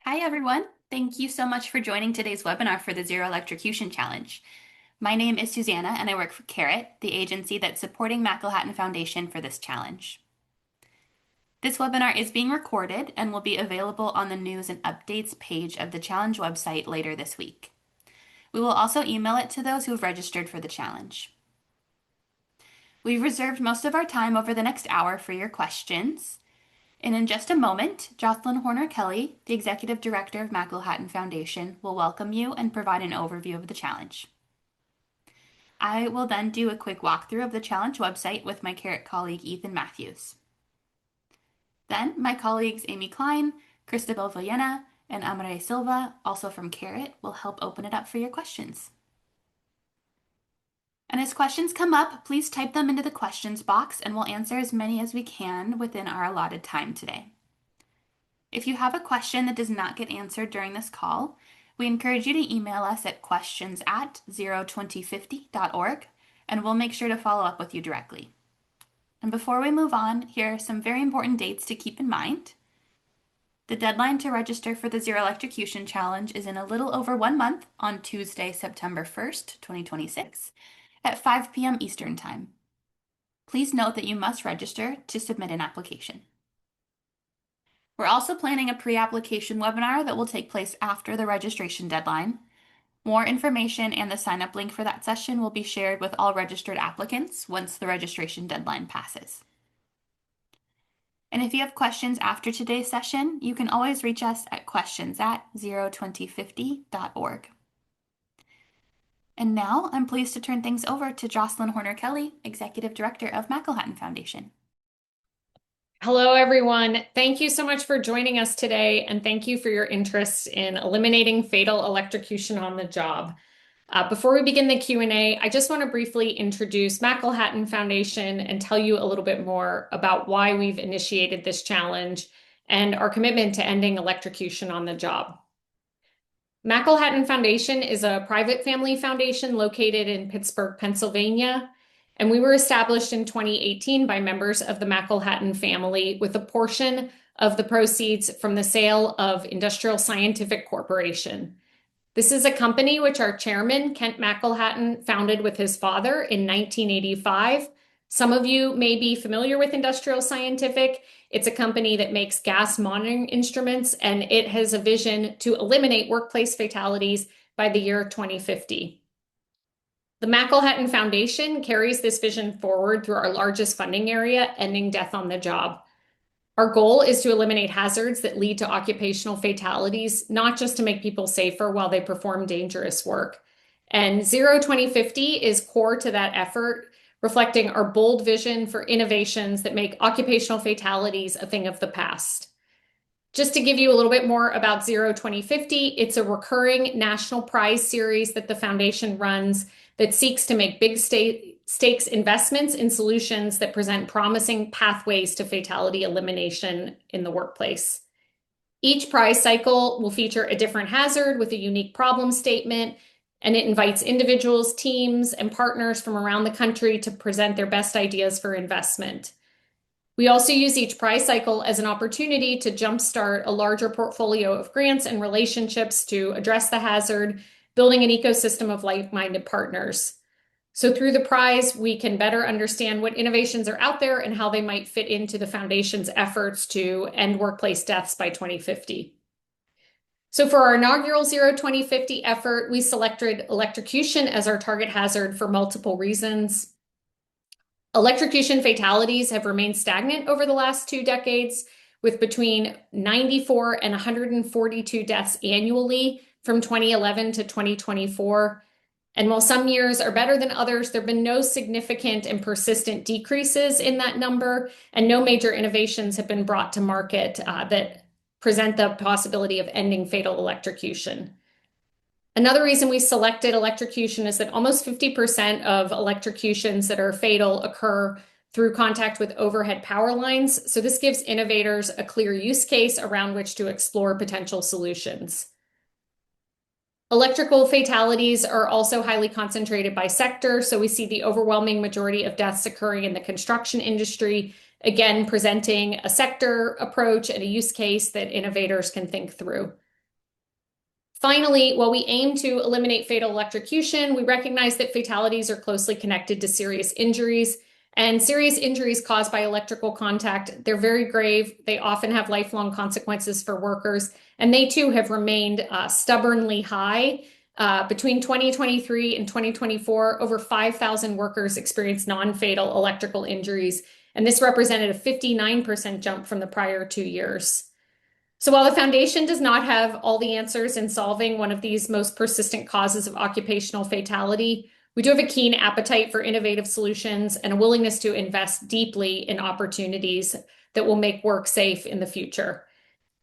Hi, everyone. Thank you so much for joining today's webinar for the Zero Electrocution Challenge. My name is Susanna, and I work for CARET, the agency that's supporting McElhatton Foundation for this challenge. This webinar is being recorded and will be available on the news and updates page of the challenge website later this week. We will also email it to those who have registered for the challenge. We've reserved most of our time over the next hour for your questions. And in just a moment, Jocelyn Horner-Kelly, the Executive Director of McElhatton Foundation, will welcome you and provide an overview of the challenge. I will then do a quick walkthrough of the challenge website with my CARET colleague Ethan Matthews. Then my colleagues Amy Klein, Cristobal Villena, and Amare Silva, also from CARET, will help open it up for your questions. And as questions come up, please type them into the questions box and we'll answer as many as we can within our allotted time today. If you have a question that does not get answered during this call, we encourage you to email us at questions@02050.org, and we'll make sure to follow up with you directly. And before we move on, here are some very important dates to keep in mind. The deadline to register for the Zero Electrocution Challenge is in a little over 1 month on Tuesday, September 1st, 2026, at 5 p.m. Eastern Time. Please note that you must register to submit an application. We're also planning a pre-application webinar that will take place after the registration deadline. More information and the sign-up link for that session will be shared with all registered applicants once the registration deadline passes. And if you have questions after today's session, you can always reach us at questions@02050.org. And now I'm pleased to turn things over to Jocelyn Horner-Kelly, Executive Director of McElhatton Foundation. Hello, everyone. Thank you so much for joining us today, and thank you for your interest in eliminating fatal electrocution on the job. Before we begin the Q&A, I just want to briefly introduce McElhatton Foundation and tell you a little bit more about why we've initiated this challenge and our commitment to ending electrocution on the job. McElhatton Foundation is a private family foundation located in Pittsburgh, Pennsylvania. And we were established in 2018 by members of the McElhatton family with a portion of the proceeds from the sale of Industrial Scientific Corporation. This is a company which our chairman, Kent McElhatton, founded with his father in 1985. Some of you may be familiar with Industrial Scientific. It's a company that makes gas monitoring instruments, and it has a vision to eliminate workplace fatalities by the year 2050. The McElhatton Foundation carries this vision forward through our largest funding area, ending death on the job. Our goal is to eliminate hazards that lead to occupational fatalities, not just to make people safer while they perform dangerous work. And Zero 2050 is core to that effort, reflecting our bold vision for innovations that make occupational fatalities a thing of the past. Just to give you a little bit more about Zero 2050, it's a recurring national prize series that the foundation runs that seeks to make big stakes investments in solutions that present promising pathways to fatality elimination in the workplace. Each prize cycle will feature a different hazard with a unique problem statement, and it invites individuals, teams, and partners from around the country to present their best ideas for investment. We also use each prize cycle as an opportunity to jumpstart a larger portfolio of grants and relationships to address the hazard, building an ecosystem of like-minded partners. So through the prize, we can better understand what innovations are out there and how they might fit into the foundation's efforts to end workplace deaths by 2050. So for our inaugural Zero 2050 effort, we selected electrocution as our target hazard for multiple reasons. Electrocution fatalities have remained stagnant over the last 2 decades, with between 94 and 142 deaths annually from 2011 to 2024. And while some years are better than others, there have been no significant and persistent decreases in that number, and no major innovations have been brought to market that present the possibility of ending fatal electrocution. Another reason we selected electrocution is that almost 50% of electrocutions that are fatal occur through contact with overhead power lines. So this gives innovators a clear use case around which to explore potential solutions. Electrical fatalities are also highly concentrated by sector, so we see the overwhelming majority of deaths occurring in the construction industry, again presenting a sector approach and a use case that innovators can think through. Finally, while we aim to eliminate fatal electrocution, we recognize that fatalities are closely connected to serious injuries. And serious injuries caused by electrical contact, they're very grave. They often have lifelong consequences for workers, and they too have remained stubbornly high. Between 2023 and 2024, over 5,000 workers experienced non-fatal electrical injuries, and this represented a 59% jump from the prior 2 years. So while the foundation does not have all the answers in solving one of these most persistent causes of occupational fatality, we do have a keen appetite for innovative solutions and a willingness to invest deeply in opportunities that will make work safe in the future.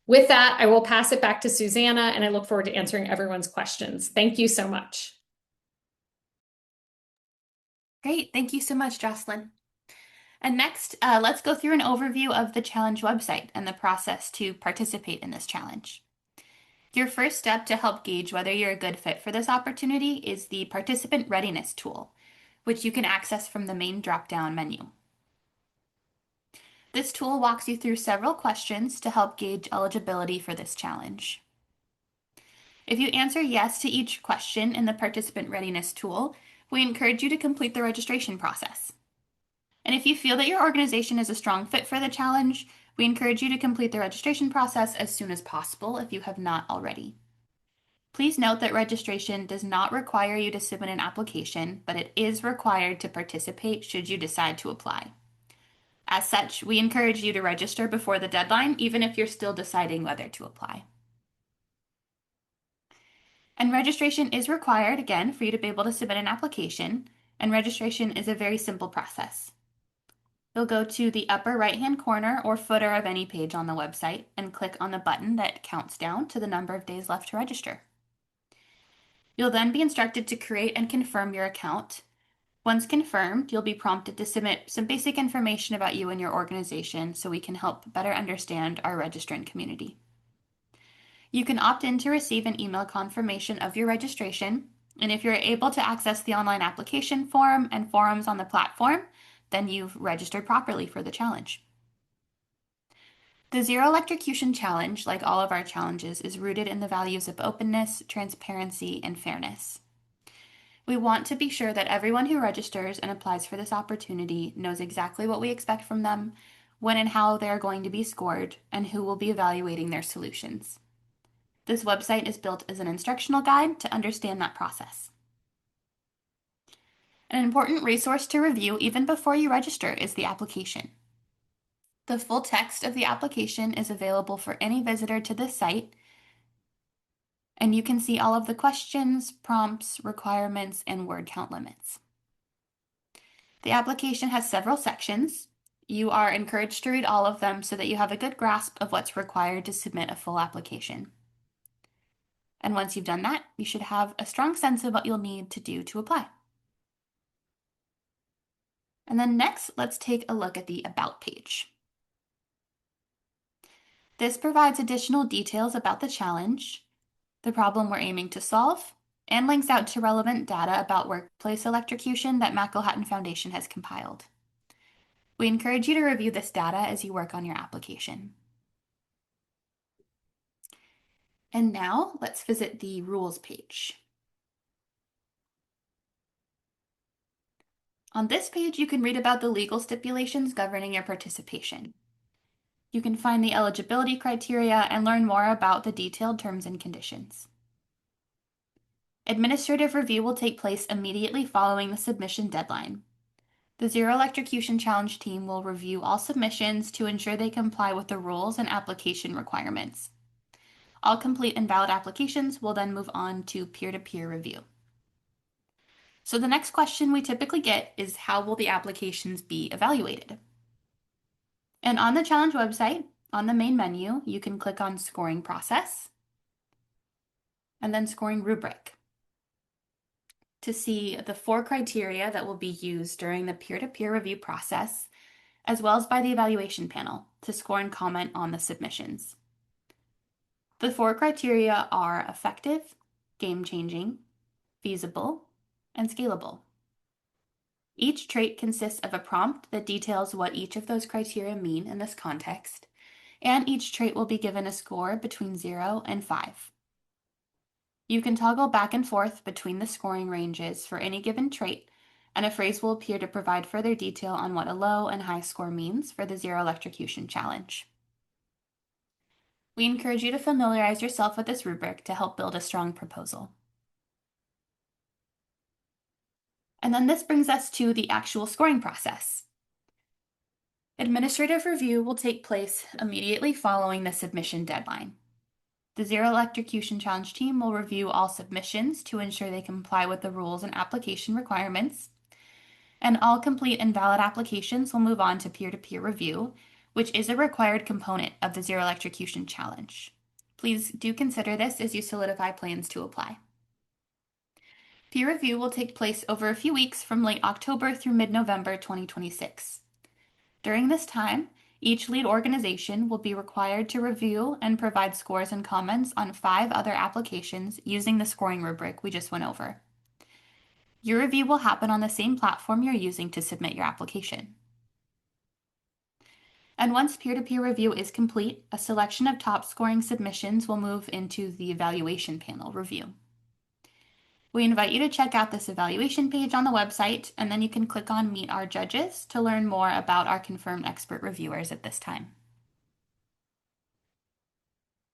With that, I will pass it back to Susanna, and I look forward to answering everyone's questions. Thank you so much. Great. Thank you so much, Jocelyn. And next, let's go through an overview of the challenge website and the process to participate in this challenge. Your first step to help gauge whether you're a good fit for this opportunity is the Participant Readiness tool, which you can access from the main drop-down menu. This tool walks you through several questions to help gauge eligibility for this challenge. If you answer yes to each question in the Participant Readiness tool, we encourage you to complete the registration process. And if you feel that your organization is a strong fit for the challenge, we encourage you to complete the registration process as soon as possible if you have not already. Please note that registration does not require you to submit an application, but it is required to participate should you decide to apply. As such, we encourage you to register before the deadline, even if you're still deciding whether to apply. And registration is required, again, for you to be able to submit an application, and registration is a very simple process. You'll go to the upper right-hand corner or footer of any page on the website and click on the button that counts down to the number of days left to register. You'll then be instructed to create and confirm your account. Once confirmed, you'll be prompted to submit some basic information about you and your organization so we can help better understand our registrant community. You can opt in to receive an email confirmation of your registration, and if you're able to access the online application form and forums on the platform, then you've registered properly for the challenge. The Zero Electrocution Challenge, like all of our challenges, is rooted in the values of openness, transparency, and fairness. We want to be sure that everyone who registers and applies for this opportunity knows exactly what we expect from them, when and how they are going to be scored, and who will be evaluating their solutions. This website is built as an instructional guide to understand that process. An important resource to review even before you register is the application. The full text of the application is available for any visitor to this site, and you can see all of the questions, prompts, requirements, and word count limits. The application has several sections. You are encouraged to read all of them so that you have a good grasp of what's required to submit a full application. And once you've done that, you should have a strong sense of what you'll need to do to apply. And then next, let's take a look at the About page. This provides additional details about the challenge, the problem we're aiming to solve, and links out to relevant data about workplace electrocution that Mac-Hatton Foundation has compiled. We encourage you to review this data as you work on your application. And now let's visit the Rules page. On this page, you can read about the legal stipulations governing your participation. You can find the eligibility criteria and learn more about the detailed terms and conditions. Administrative review will take place immediately following the submission deadline. The Zero Electrocution Challenge team will review all submissions to ensure they comply with the rules and application requirements. All complete and valid applications will then move on to peer-to-peer review. So the next question we typically get is, how will the applications be evaluated? And on the challenge website, on the main menu, you can click on Scoring Process and then Scoring Rubric to see the 4 criteria that will be used during the peer-to-peer review process, as well as by the evaluation panel to score and comment on the submissions. The 4 criteria are effective, game-changing, feasible, and scalable. Each trait consists of a prompt that details what each of those criteria mean in this context, and each trait will be given a score between 0 and 5. You can toggle back and forth between the scoring ranges for any given trait, and a phrase will appear to provide further detail on what a low and high score means for the Zero Electrocution Challenge. We encourage you to familiarize yourself with this rubric to help build a strong proposal. And then this brings us to the actual scoring process. Administrative review will take place immediately following the submission deadline. The Zero Electrocution Challenge team will review all submissions to ensure they comply with the rules and application requirements, and all complete and valid applications will move on to peer-to-peer review, which is a required component of the Zero Electrocution Challenge. Please do consider this as you solidify plans to apply. Peer review will take place over a few weeks from late October through mid-November 2026. During this time, each lead organization will be required to review and provide scores and comments on 5 other applications using the scoring rubric we just went over. Your review will happen on the same platform you're using to submit your application. And once peer-to-peer review is complete, a selection of top scoring submissions will move into the evaluation panel review. We invite you to check out this evaluation page on the website, and then you can click on Meet Our Judges to learn more about our confirmed expert reviewers at this time.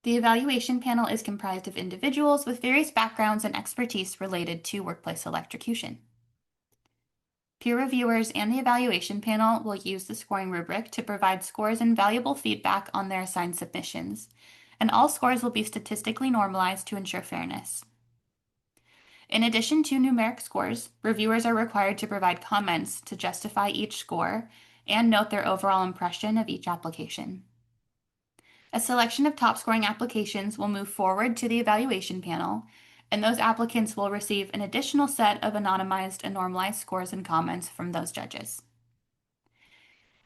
The evaluation panel is comprised of individuals with various backgrounds and expertise related to workplace electrocution. Peer reviewers and the evaluation panel will use the scoring rubric to provide scores and valuable feedback on their assigned submissions, and all scores will be statistically normalized to ensure fairness. In addition to numeric scores, reviewers are required to provide comments to justify each score and note their overall impression of each application. A selection of top scoring applications will move forward to the evaluation panel, and those applicants will receive an additional set of anonymized and normalized scores and comments from those judges.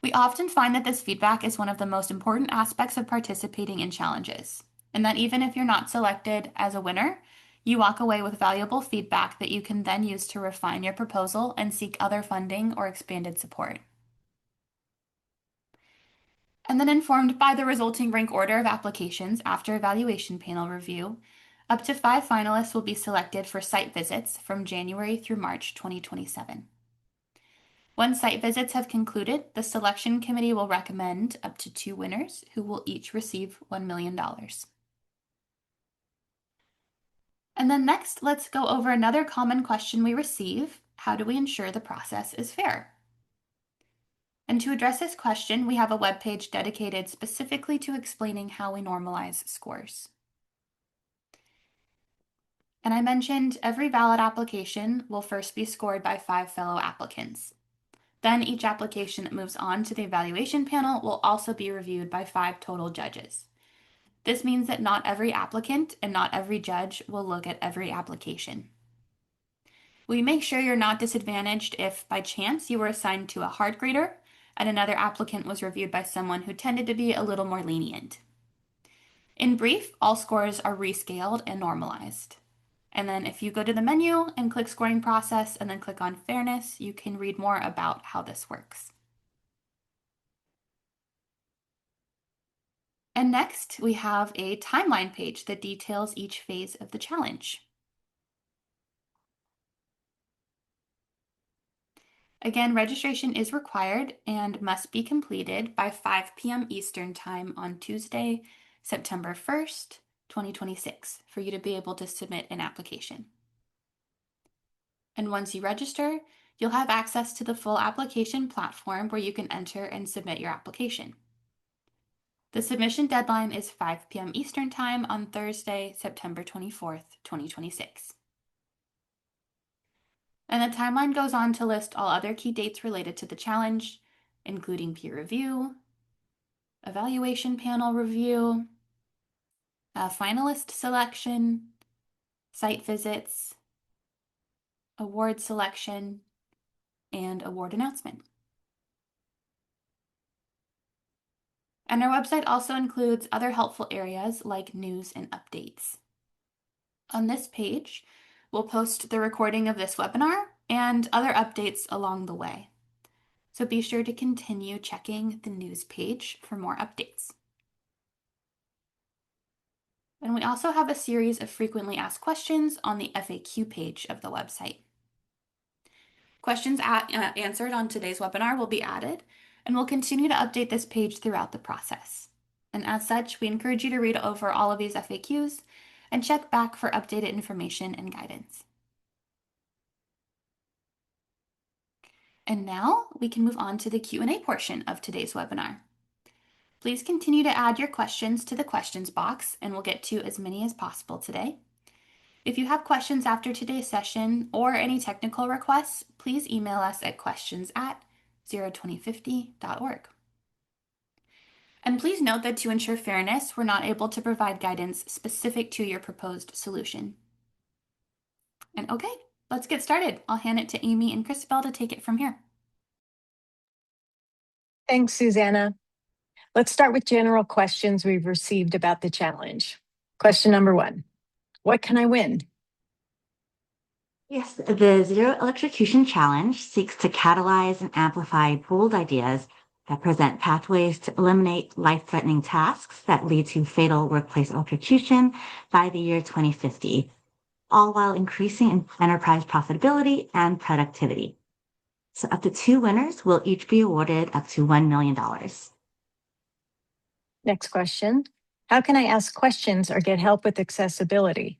We often find that this feedback is one of the most important aspects of participating in challenges, and that even if you're not selected as a winner, you walk away with valuable feedback that you can then use to refine your proposal and seek other funding or expanded support. And then, informed by the resulting rank order of applications after evaluation panel review, up to 5 finalists will be selected for site visits from January through March 2027. Once site visits have concluded, the selection committee will recommend up to 2 winners who will each receive $1 million. And then next, let's go over another common question we receive. How do we ensure the process is fair? And to address this question, we have a webpage dedicated specifically to explaining how we normalize scores. And I mentioned every valid application will first be scored by 5 fellow applicants. Then each application that moves on to the evaluation panel will also be reviewed by 5 total judges. This means that not every applicant and not every judge will look at every application. We make sure you're not disadvantaged if, by chance, you were assigned to a hard grader and another applicant was reviewed by someone who tended to be a little more lenient. In brief, all scores are rescaled and normalized. And then if you go to the menu and click scoring process and then click on fairness, you can read more about how this works. And next, we have a timeline page that details each phase of the challenge. Again, registration is required and must be completed by 5 p.m. Eastern Time on Tuesday, September 1st, 2026, for you to be able to submit an application. And once you register, you'll have access to the full application platform where you can enter and submit your application. The submission deadline is 5 p.m. Eastern Time on Thursday, September 24th, 2026. And the timeline goes on to list all other key dates related to the challenge, including peer review, evaluation panel review, finalist selection, site visits, award selection, and award announcement. And our website also includes other helpful areas like news and updates. On this page, we'll post the recording of this webinar and other updates along the way. So be sure to continue checking the news page for more updates. And we also have a series of frequently asked questions on the FAQ page of the website. Questions answered on today's webinar will be added, and we'll continue to update this page throughout the process. And as such, we encourage you to read over all of these FAQs and check back for updated information and guidance. And now we can move on to the Q&A portion of today's webinar. Please continue to add your questions to the questions box, and we'll get to as many as possible today. If you have questions after today's session or any technical requests, please email us at questions@02050.org. And please note that to ensure fairness, we're not able to provide guidance specific to your proposed solution. And okay, let's get started. I'll hand it to Amy and Christabel to take it from here. Thanks, Susanna. Let's start with general questions we've received about the challenge. Question number 1, what can I win? Yes, the Zero Electrocution Challenge seeks to catalyze and amplify bold ideas that present pathways to eliminate life-threatening tasks that lead to fatal workplace electrocution by the year 2050, all while increasing enterprise profitability and productivity. So up to 2 winners will each be awarded up to $1 million. Next question, how can I ask questions or get help with accessibility?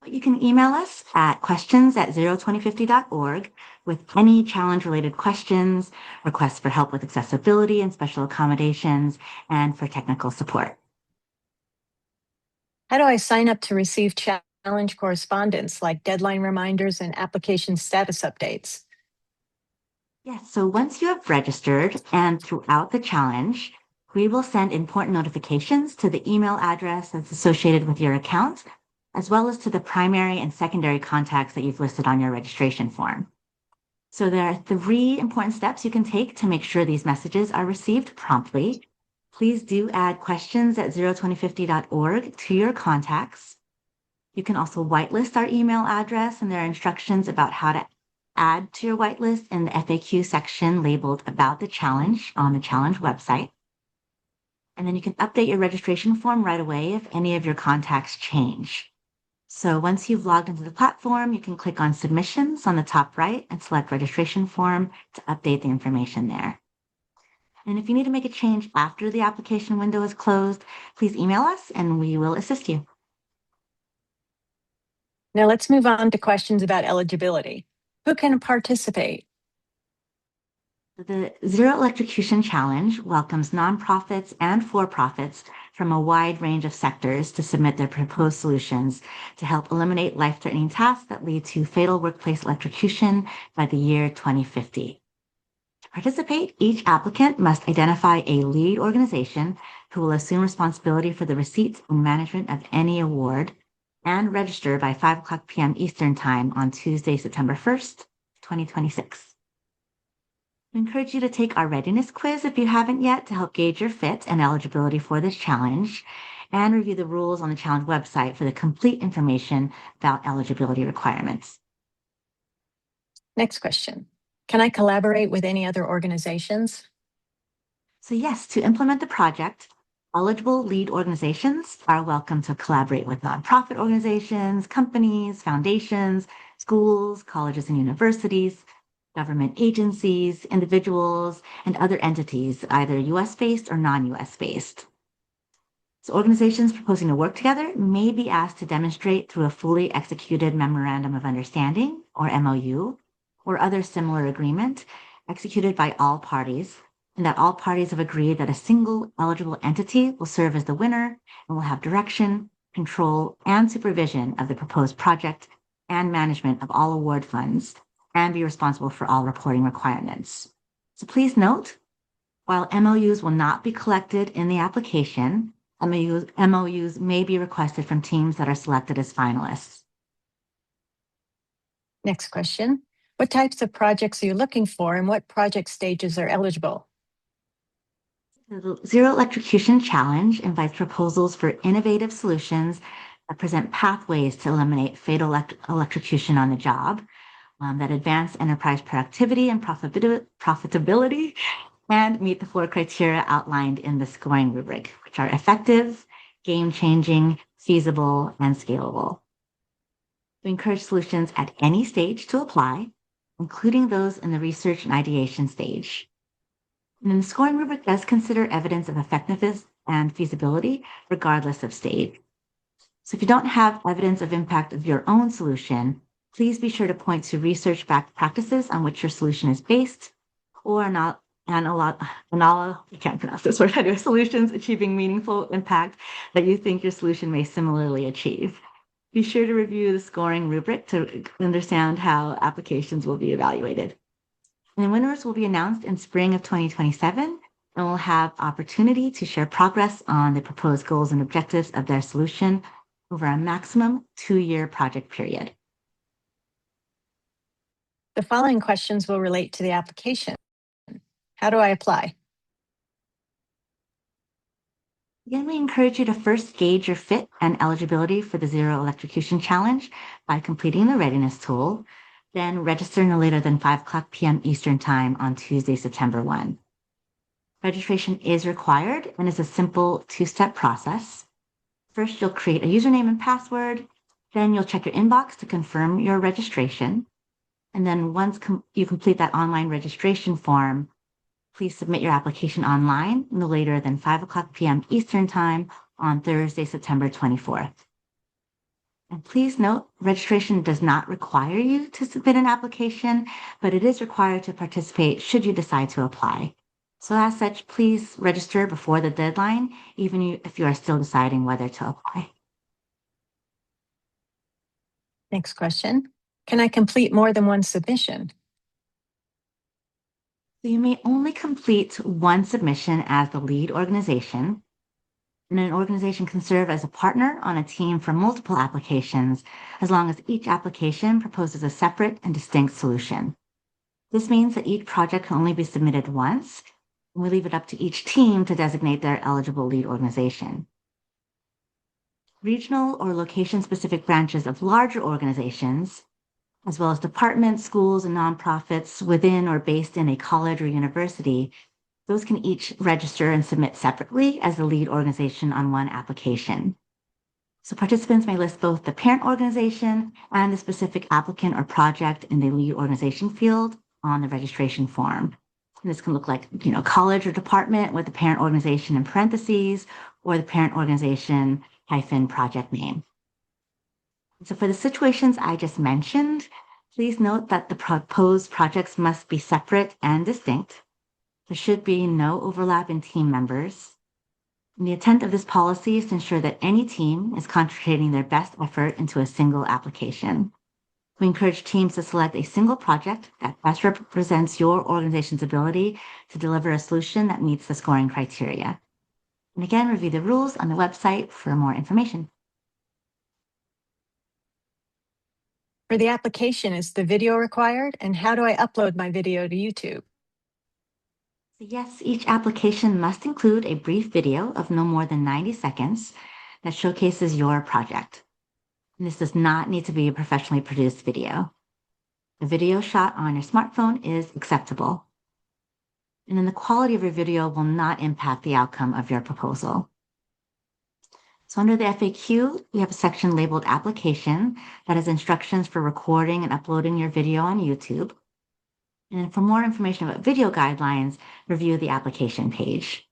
You can email us at questions@02050.org with any challenge-related questions, requests for help with accessibility and special accommodations, and for technical support. How do I sign up to receive challenge correspondence like deadline reminders and application status updates? Yes, so once you have registered and throughout the challenge, we will send important notifications to the email address that's associated with your account, as well as to the primary and secondary contacts that you've listed on your registration form. So there are 3 important steps you can take to make sure these messages are received promptly. Please do add questions@02050.org to your contacts. You can also whitelist our email address, and there are instructions about how to add to your whitelist in the FAQ section labeled About the Challenge on the challenge website. And then you can update your registration form right away if any of your contacts change. So once you've logged into the platform, you can click on Submissions on the top right and select Registration Form to update the information there. And if you need to make a change after the application window is closed, please email us and we will assist you. Now let's move on to questions about eligibility. Who can participate? The Zero Electrocution Challenge welcomes nonprofits and for-profits from a wide range of sectors to submit their proposed solutions to help eliminate life-threatening tasks that lead to fatal workplace electrocution by the year 2050. To participate, each applicant must identify a lead organization who will assume responsibility for the receipt and management of any award and register by 5:00 p.m. Eastern Time on Tuesday, September 1st, 2026. We encourage you to take our readiness quiz if you haven't yet to help gauge your fit and eligibility for this challenge, and review the rules on the challenge website for the complete information about eligibility requirements. Next question, can I collaborate with any other organizations? So yes, to implement the project, eligible lead organizations are welcome to collaborate with nonprofit organizations, companies, foundations, schools, colleges and universities, government agencies, individuals, and other entities, either US-based or non-US based. So organizations proposing to work together may be asked to demonstrate through a fully executed Memorandum of Understanding, or MOU, or other similar agreement executed by all parties, and that all parties have agreed that a single eligible entity will serve as the winner and will have direction, control, and supervision of the proposed project and management of all award funds, and be responsible for all reporting requirements. So please note, while MOUs will not be collected in the application, MOUs may be requested from teams that are selected as finalists. Next question, what types of projects are you looking for and what project stages are eligible? The Zero Electrocution Challenge invites proposals for innovative solutions that present pathways to eliminate fatal electrocution on the job, that advance enterprise productivity and profitability, and meet the 4 criteria outlined in the scoring rubric, which are effective, game-changing, feasible, and scalable. We encourage solutions at any stage to apply, including those in the research and ideation stage. And then the scoring rubric does consider evidence of effectiveness and feasibility, regardless of stage. So if you don't have evidence of impact of your own solution, please be sure to point to research-backed practices on which your solution is based, or I can't pronounce this word, anyway, solutions achieving meaningful impact that you think your solution may similarly achieve. Be sure to review the scoring rubric to understand how applications will be evaluated. And winners will be announced in spring of 2027 and will have opportunity to share progress on the proposed goals and objectives of their solution over a maximum 2-year project period. The following questions will relate to the application. How do I apply? Again, we encourage you to first gauge your fit and eligibility for the Zero Electrocution Challenge by completing the readiness tool, then register no later than 5 p.m. Eastern Time on Tuesday, September 1. Registration is required and is a simple 2-step process. First, you'll create a username and password. Then you'll check your inbox to confirm your registration. And then once you complete that online registration form, please submit your application online no later than 5 p.m. Eastern Time on Thursday, September 24th. And please note, registration does not require you to submit an application, but it is required to participate should you decide to apply. So as such, please register before the deadline, even if you are still deciding whether to apply. Next question. Can I complete more than one submission? So you may only complete one submission as the lead organization, and an organization can serve as a partner on a team for multiple applications as long as each application proposes a separate and distinct solution. This means that each project can only be submitted once, and we leave it up to each team to designate their eligible lead organization. Regional or location-specific branches of larger organizations, as well as departments, schools, and nonprofits within or based in a college or university, those can each register and submit separately as the lead organization on one application. So participants may list both the parent organization and the specific applicant or project in the lead organization field on the registration form. And this can look like, college or department with the parent organization in parentheses, or the parent organization - project name. So for the situations I just mentioned, please note that the proposed projects must be separate and distinct. There should be no overlap in team members. And the intent of this policy is to ensure that any team is concentrating their best effort into a single application. We encourage teams to select a single project that best represents your organization's ability to deliver a solution that meets the scoring criteria. And again, review the rules on the website for more information. For the application, is the video required? And how do I upload my video to YouTube? Yes, each application must include a brief video of no more than 90 seconds that showcases your project. And this does not need to be a professionally produced video. A video shot on your smartphone is acceptable. And then the quality of your video will not impact the outcome of your proposal. So under the FAQ, we have a section labeled Application that has instructions for recording and uploading your video on YouTube. And for more information about video guidelines, review the application page.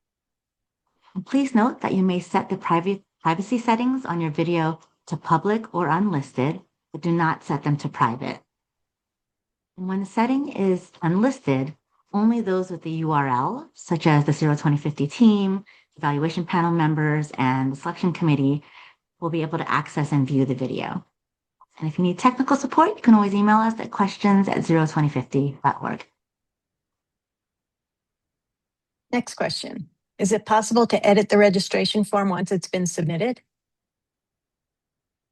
And please note that you may set the privacy settings on your video to public or unlisted, but do not set them to private. And when the setting is unlisted, only those with the URL, such as the 2050 team, evaluation panel members, and the selection committee, will be able to access and view the video. And if you need technical support, you can always email us at questions@02050.org. Next question. Is it possible to edit the registration form once it's been submitted?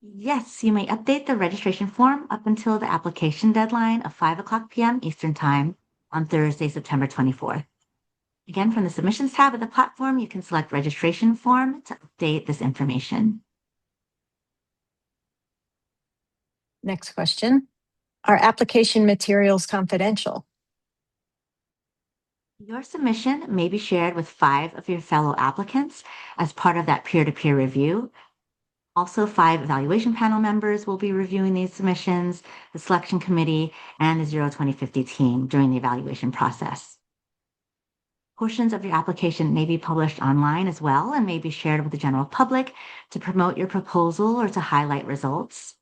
Yes, you may update the registration form up until the application deadline of 5 p.m. Eastern Time on Thursday, September 24th. Again, from the Submissions tab of the platform, you can select Registration Form to update this information. Next question. Are application materials confidential? Your submission may be shared with 5 of your fellow applicants as part of that peer-to-peer review. Also, 5 evaluation panel members will be reviewing these submissions, the selection committee, and the 2050 team during the evaluation process. Portions of your application may be published online as well and may be shared with the general public to promote your proposal or to highlight results.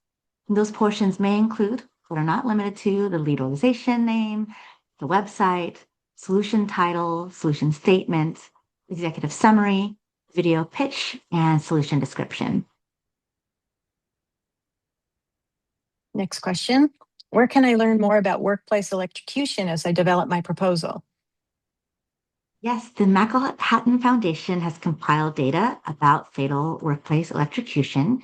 And those portions may include, but are not limited to, the lead organization name, the website, solution title, solution statement, executive summary, video pitch, and solution description. Next question. Where can I learn more about workplace electrocution as I develop my proposal? Yes, the Manhattan Foundation has compiled data about fatal workplace electrocution.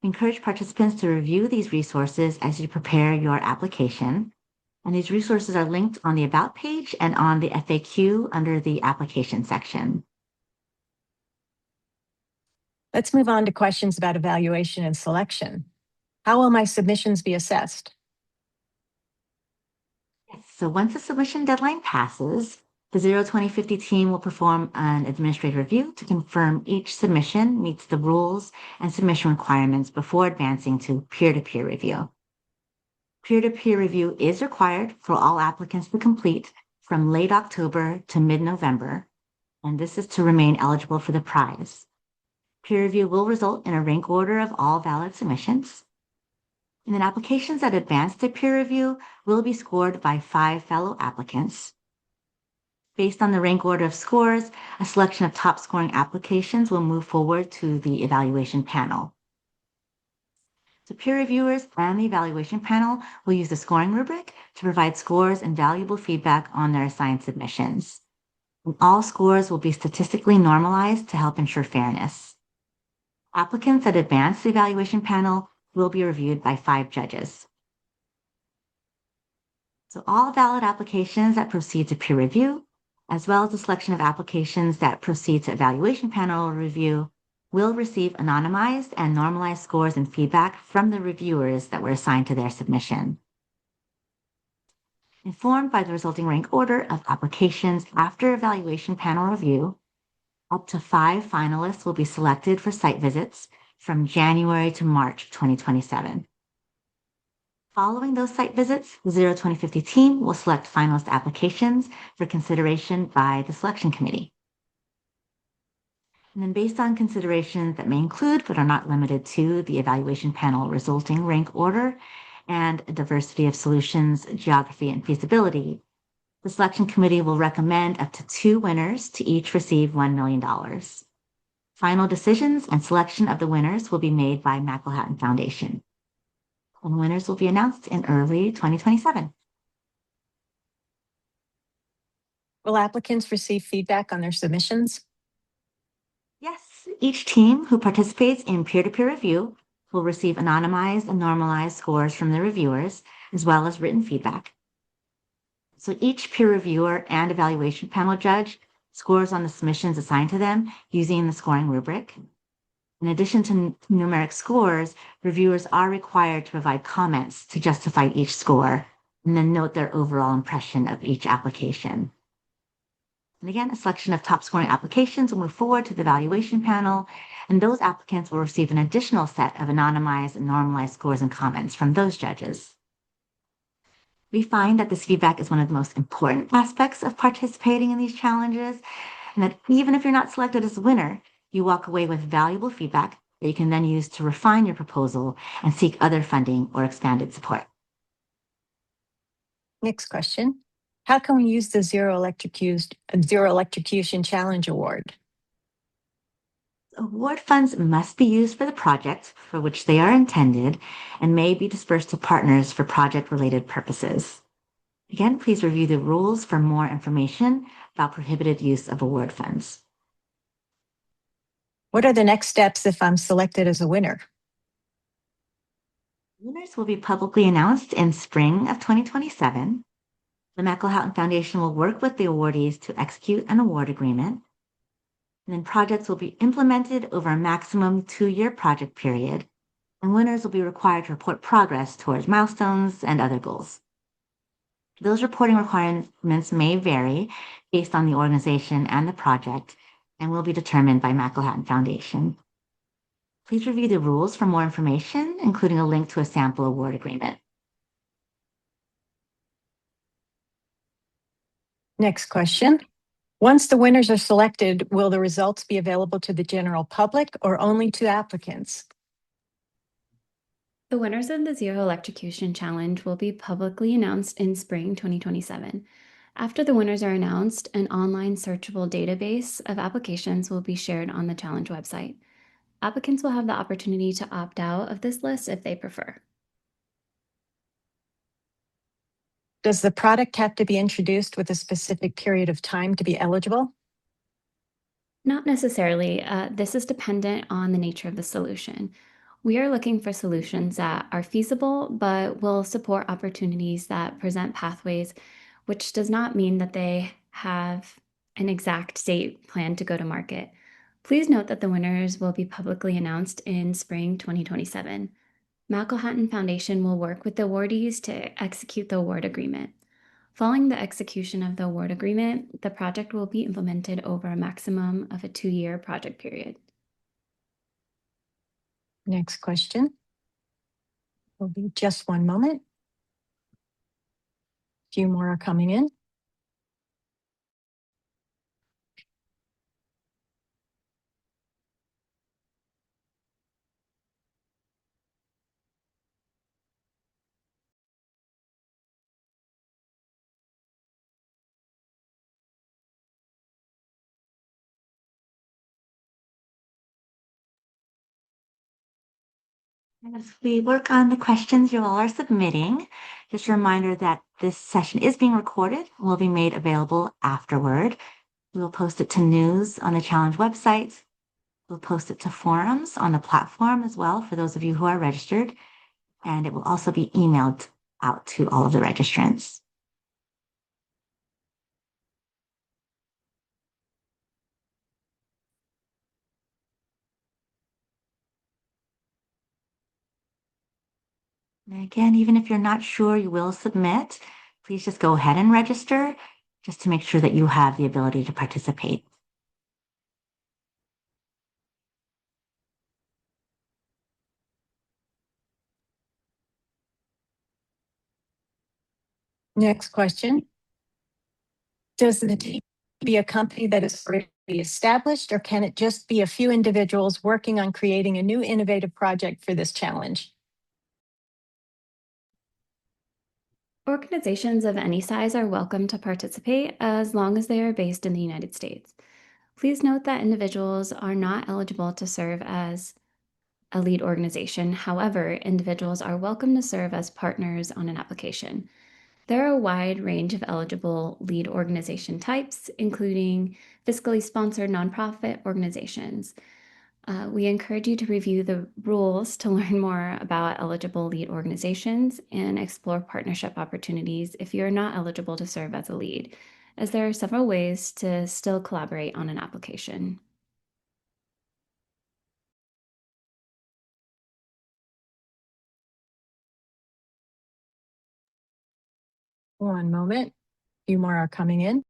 We encourage participants to review these resources as you prepare your application. And these resources are linked on the About page and on the FAQ under the Application section. Let's move on to questions about evaluation and selection. How will my submissions be assessed? Yes, so once the submission deadline passes, the 2050 team will perform an administrative review to confirm each submission meets the rules and submission requirements before advancing to peer-to-peer review. Peer-to-peer review is required for all applicants to complete from late October to mid-November, and this is to remain eligible for the prize. Peer review will result in a rank order of all valid submissions. And then applications that advance to peer review will be scored by 5 fellow applicants. Based on the rank order of scores, a selection of top scoring applications will move forward to the evaluation panel. So peer reviewers and the evaluation panel will use the scoring rubric to provide scores and valuable feedback on their assigned submissions. And all scores will be statistically normalized to help ensure fairness. Applicants that advance the evaluation panel will be reviewed by 5 judges. So all valid applications that proceed to peer review, as well as the selection of applications that proceed to evaluation panel review, will receive anonymized and normalized scores and feedback from the reviewers that were assigned to their submission. Informed by the resulting rank order of applications after evaluation panel review, up to 5 finalists will be selected for site visits from January to March 2027. Following those site visits, the 2050 team will select finalist applications for consideration by the selection committee. And then based on considerations that may include, but are not limited to, the evaluation panel resulting rank order and a diversity of solutions, geography, and feasibility, the selection committee will recommend up to 2 winners to each receive $1 million. Final decisions and selection of the winners will be made by Manhattan Foundation. And winners will be announced in early 2027. Will applicants receive feedback on their submissions? Yes, each team who participates in peer-to-peer review will receive anonymized and normalized scores from the reviewers, as well as written feedback. So each peer reviewer and evaluation panel judge scores on the submissions assigned to them using the scoring rubric. In addition to numeric scores, reviewers are required to provide comments to justify each score and then note their overall impression of each application. And again, a selection of top scoring applications will move forward to the evaluation panel, and those applicants will receive an additional set of anonymized and normalized scores and comments from those judges. We find that this feedback is one of the most important aspects of participating in these challenges, and that even if you're not selected as a winner, you walk away with valuable feedback that you can then use to refine your proposal and seek other funding or expanded support. Next question. How can we use the Zero Electrocution Challenge Award? Award funds must be used for the project for which they are intended and may be dispersed to partners for project-related purposes. Again, please review the rules for more information about prohibited use of award funds. What are the next steps if I'm selected as a winner? Winners will be publicly announced in spring of 2027. The Manhattan Foundation will work with the awardees to execute an award agreement. And then projects will be implemented over a maximum 2-year project period, and winners will be required to report progress towards milestones and other goals. Those reporting requirements may vary based on the organization and the project and will be determined by McElhatton Foundation. Please review the rules for more information, including a link to a sample award agreement. Next question. Once the winners are selected, will the results be available to the general public or only to applicants? The winners of the Zero Electrocution Challenge will be publicly announced in spring 2027. After the winners are announced, an online searchable database of applications will be shared on the challenge website. Applicants will have the opportunity to opt out of this list if they prefer. Does the product have to be introduced with a specific period of time to be eligible? Not necessarily. This is dependent on the nature of the solution. We are looking for solutions that are feasible, but will support opportunities that present pathways, which does not mean that they have an exact date planned to go to market. Please note that the winners will be publicly announced in spring 2027. McElhatton Foundation will work with the awardees to execute the award agreement. Following the execution of the award agreement, the project will be implemented over a maximum of a 2-year project period. Next question. Will be just one moment. A few more are coming in. As we work on the questions you all are submitting, just a reminder that this session is being recorded and will be made available afterward. We will post it to news on the challenge website. We'll post it to forums on the platform as well for those of you who are registered, and it will also be emailed out to all of the registrants. And again, even if you're not sure you will submit, please just go ahead and register just to make sure that you have the ability to participate. Next question. Does the team be a company that is already established, or can it just be a few individuals working on creating a new innovative project for this challenge? Organizations of any size are welcome to participate as long as they are based in the United States. Please note that individuals are not eligible to serve as a lead organization. However, individuals are welcome to serve as partners on an application. There are a wide range of eligible lead organization types, including fiscally sponsored nonprofit organizations. We encourage you to review the rules to learn more about eligible lead organizations and explore partnership opportunities if you're not eligible to serve as a lead, as there are several ways to still collaborate on an application. One moment. A few more are coming in.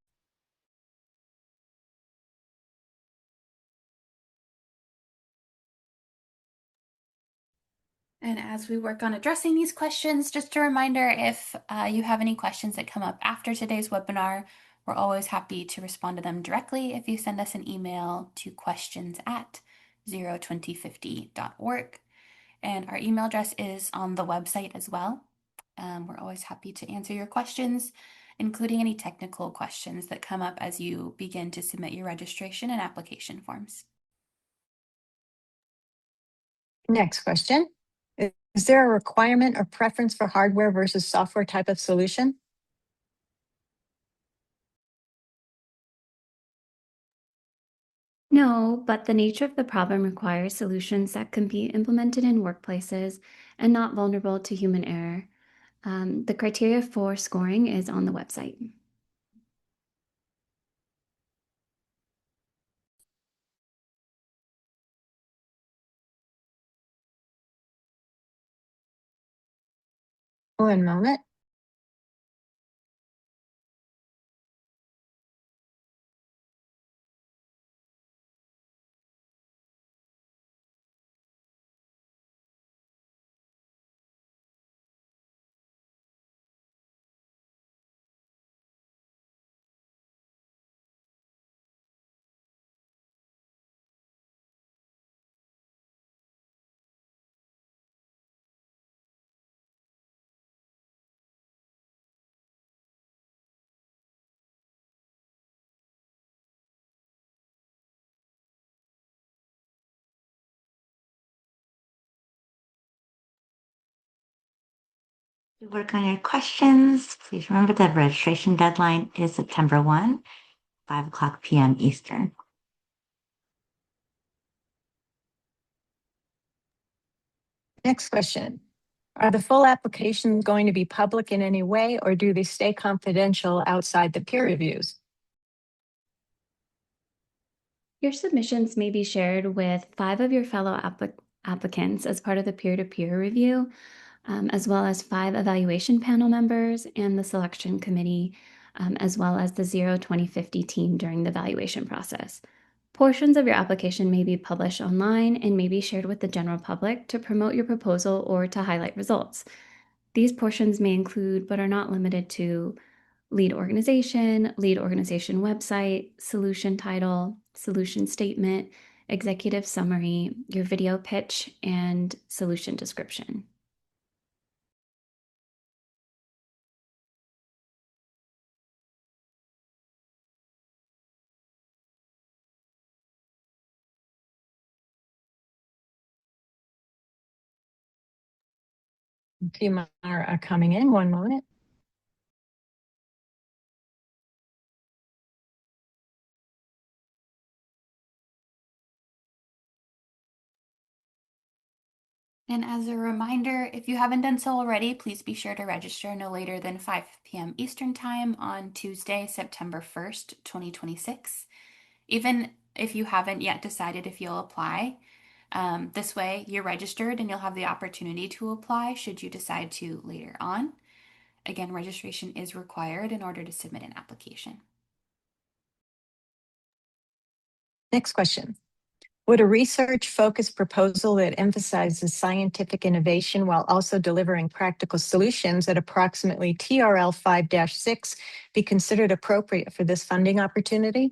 And as we work on addressing these questions, just a reminder, if you have any questions that come up after today's webinar, we're always happy to respond to them directly if you send us an email to questions@02050.org. And our email address is on the website as well. We're always happy to answer your questions, including any technical questions that come up as you begin to submit your registration and application forms. Next question. Is there a requirement or preference for hardware versus software type of solution? No, but the nature of the problem requires solutions that can be implemented in workplaces and not vulnerable to human error. The criteria for scoring is on the website. One moment. To work on your questions, please remember the registration deadline is September 1, 5 p.m. Eastern. Next question. Are the full applications going to be public in any way, or do they stay confidential outside the peer reviews? Your submissions may be shared with 5 of your fellow applicants as part of the peer-to-peer review, as well as 5 evaluation panel members and the selection committee, as well as the Zero 2050 team during the evaluation process. Portions of your application may be published online and may be shared with the general public to promote your proposal or to highlight results. These portions may include, but are not limited to, lead organization website, solution title, solution statement, executive summary, your video pitch, and solution description. A few more are coming in. One moment. And as a reminder, if you haven't done so already, please be sure to register no later than 5 p.m. Eastern Time on Tuesday, September 1st, 2026. Even if you haven't yet decided if you'll apply, this way you're registered and you'll have the opportunity to apply should you decide to later on. Again, registration is required in order to submit an application. Next question. Would a research-focused proposal that emphasizes scientific innovation while also delivering practical solutions at approximately TRL 5-6 be considered appropriate for this funding opportunity?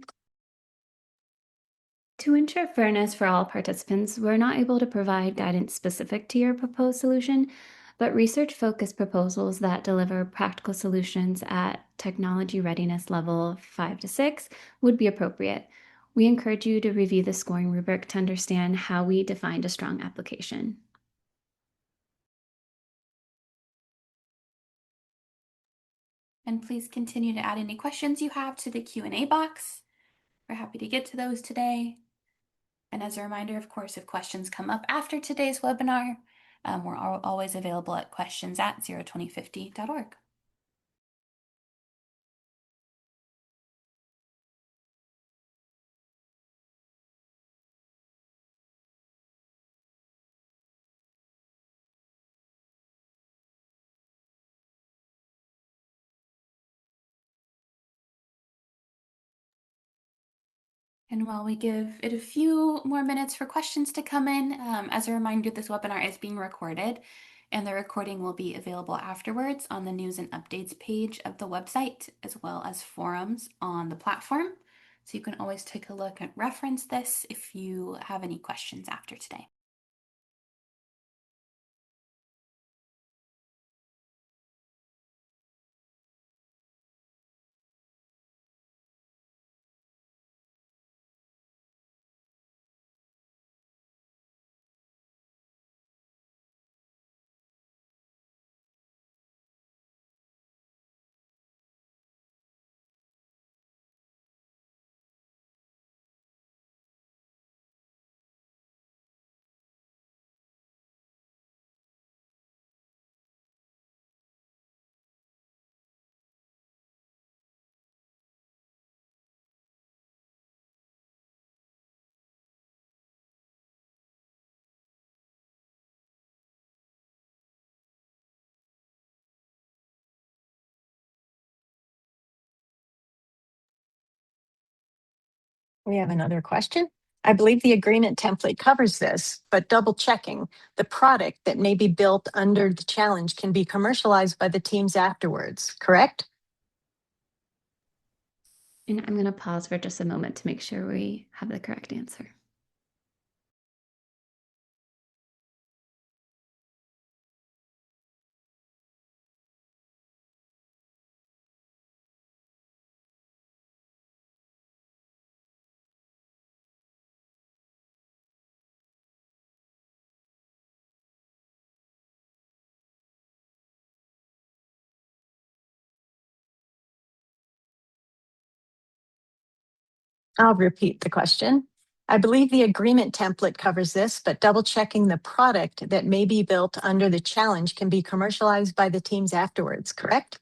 To ensure fairness for all participants, we're not able to provide guidance specific to your proposed solution, but research-focused proposals that deliver practical solutions at technology readiness level 5 to 6 would be appropriate. We encourage you to review the scoring rubric to understand how we defined a strong application. And please continue to add any questions you have to the Q&A box. We're happy to get to those today. And as a reminder, of course, if questions come up after today's webinar, we're always available at questions@zero2050.org. And while we give it a few more minutes for questions to come in, as a reminder, this webinar is being recorded and the recording will be available afterwards on the news and updates page of the website, as well as forums on the platform. So you can always take a look and reference this if you have any questions after today. We have another question. I believe the agreement template covers this, but double checking, the product that may be built under the challenge can be commercialized by the teams afterwards, correct? And I'm going to pause for just a moment to make sure we have the correct answer. I'll repeat the question. I believe the agreement template covers this, but double checking the product that may be built under the challenge can be commercialized by the teams afterwards, correct?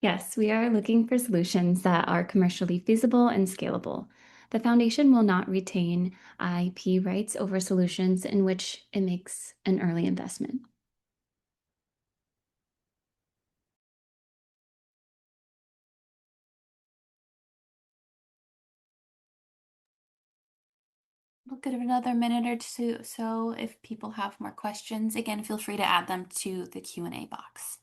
Yes, we are looking for solutions that are commercially feasible and scalable. The foundation will not retain IP rights over solutions in which it makes an early investment. We'll give it another minute or two, so if people have more questions, again, feel free to add them to the Q&A box.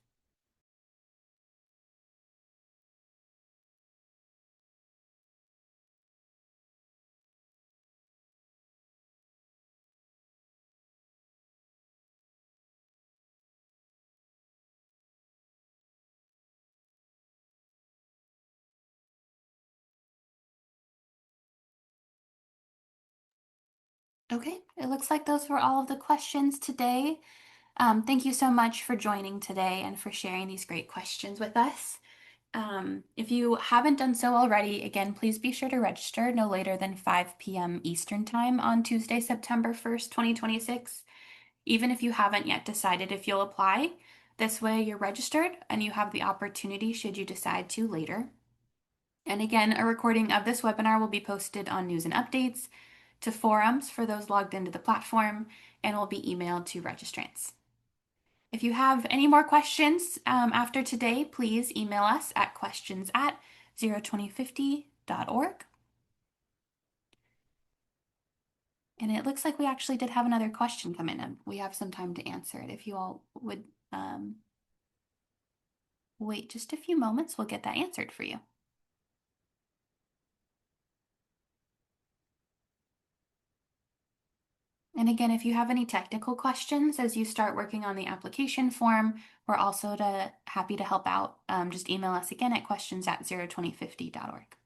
Okay, it looks like those were all of the questions today. Thank you so much for joining today and for sharing these great questions with us. If you haven't done so already, again, please be sure to register no later than 5 p.m. Eastern Time on Tuesday, September 1st, 2026. Even if you haven't yet decided if you'll apply, this way you're registered and you have the opportunity should you decide to later. And again, a recording of this webinar will be posted on News and Updates, to forums for those logged into the platform, and will be emailed to registrants. If you have any more questions after today, please email us at questions@02050.org. And it looks like we actually did have another question come in, and we have some time to answer it. If you all would wait just a few moments, we'll get that answered for you. And again, if you have any technical questions as you start working on the application form, we're also happy to help out. Just email us again at questions@02050.org.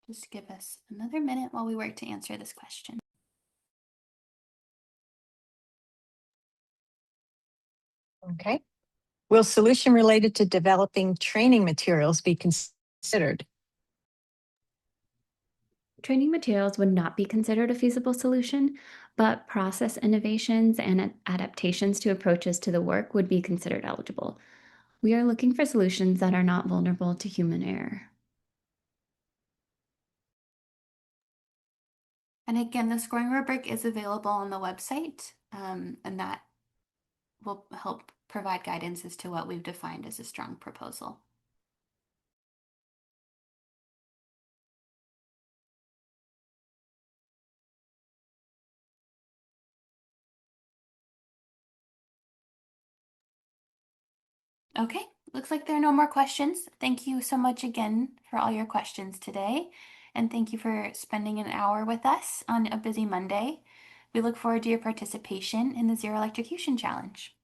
Just give us another minute while we work to answer this question. Okay. Will solution related to developing training materials be considered? Training materials would not be considered a feasible solution, but process innovations and adaptations to approaches to the work would be considered eligible. We are looking for solutions that are not vulnerable to human error. And again, the scoring rubric is available on the website, and that will help provide guidance as to what we've defined as a strong proposal. Okay, looks like there are no more questions. Thank you so much again for all your questions today, and thank you for spending an hour with us on a busy Monday. We look forward to your participation in the Zero Electrocution Challenge.